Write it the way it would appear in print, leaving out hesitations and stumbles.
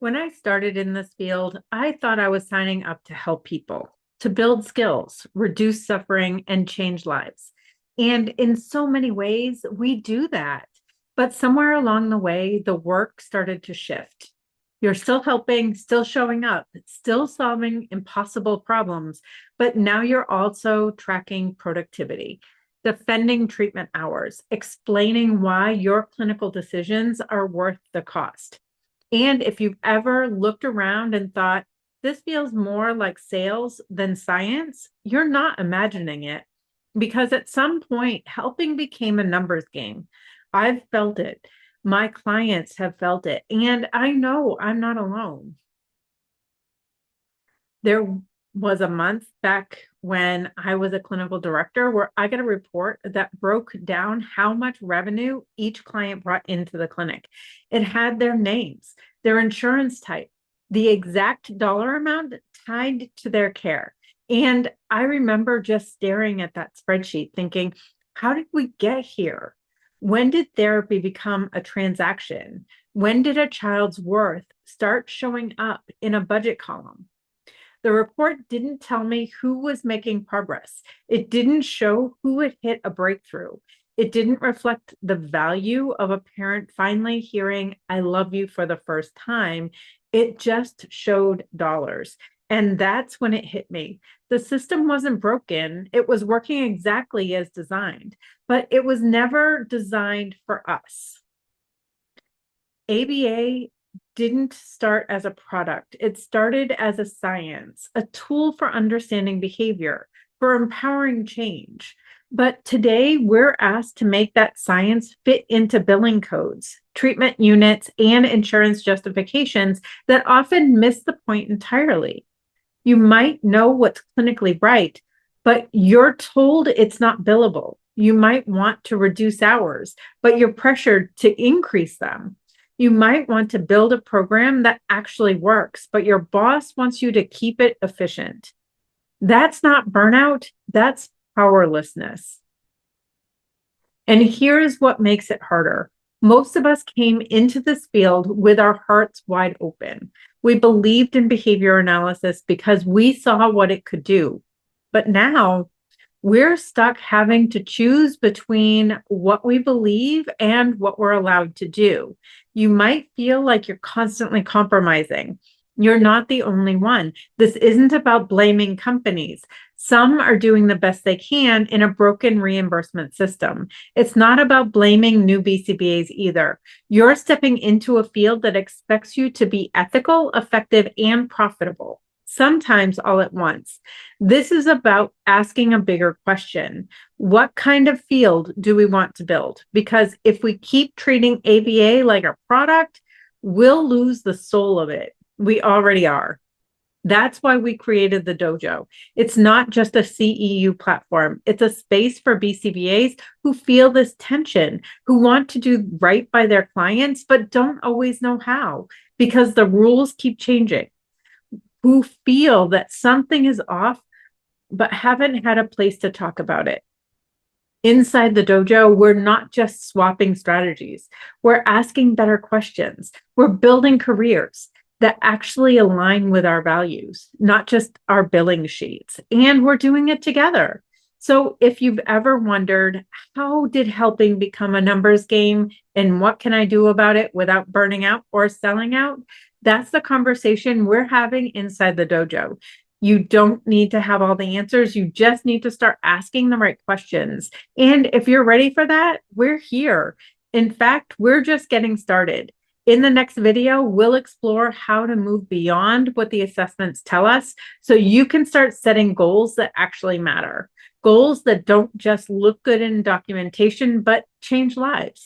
When I started in this field, I thought I was signing up to help people, to build skills, reduce suffering, and change lives. And in so many ways, we do that. But somewhere along the way, the work started to shift. You're still helping, still showing up, still solving impossible problems, but now you're also tracking productivity, defending treatment hours, explaining why your clinical decisions are worth the cost. And if you've ever looked around and thought, this feels more like sales than science, you're not imagining it. Because at some point, helping became a numbers game. I've felt it. My clients have felt it. And I know I'm not alone. There was a month back when I was a clinical director where I got a report that broke down how much revenue each client brought into the clinic. It had their names, their insurance type, the exact dollar amount tied to their care. And I remember just staring at that spreadsheet thinking, how did we get here? When did therapy become a transaction? When did a child's worth start showing up in a budget column? The report didn't tell me who was making progress. It didn't show who had hit a breakthrough. It didn't reflect the value of a parent finally hearing, I love you for the first time. It just showed dollars. And that's when it hit me. The system wasn't broken. It was working exactly as designed, but it was never designed for us. ABA didn't start as a product. It started as a science, a tool for understanding behavior, for empowering change. But today we're asked to make that science fit into billing codes, treatment units, and insurance justifications that often miss the point entirely. You might know what's clinically right, but you're told it's not billable. You might want to reduce hours, but you're pressured to increase them. You might want to build a program that actually works, but your boss wants you to keep it efficient. That's not burnout, that's powerlessness. And here's what makes it harder. Most of us came into this field with our hearts wide open. We believed in behavior analysis because we saw what it could do. But now we're stuck having to choose between what we believe and what we're allowed to do. You might feel like you're constantly compromising. You're not the only one. This isn't about blaming companies. Some are doing the best they can in a broken reimbursement system. It's not about blaming new BCBAs either. You're stepping into a field that expects you to be ethical, effective, and profitable, sometimes all at once. This is about asking a bigger question. What kind of field do we want to build? Because if we keep treating ABA like a product, we'll lose the soul of it. We already are. That's why we created the Dojo. It's not just a CEU platform. It's a space for BCBAs who feel this tension, who want to do right by their clients, but don't always know how because the rules keep changing, who feel that something is off, but haven't had a place to talk about it. Inside the dojo, we're not just swapping strategies. We're asking better questions. We're building careers that actually align with our values, not just our billing sheets. And we're doing it together. So if you've ever wondered, how did helping become a numbers game and what can I do about it without burning out or selling out? That's the conversation we're having inside the dojo. You don't need to have all the answers. You just need to start asking the right questions. And if you're ready for that, we're here. In fact, we're just getting started. In the next video, we'll explore how to move beyond what the assessments tell us so you can start setting goals that actually matter. Goals that don't just look good in documentation, but change lives.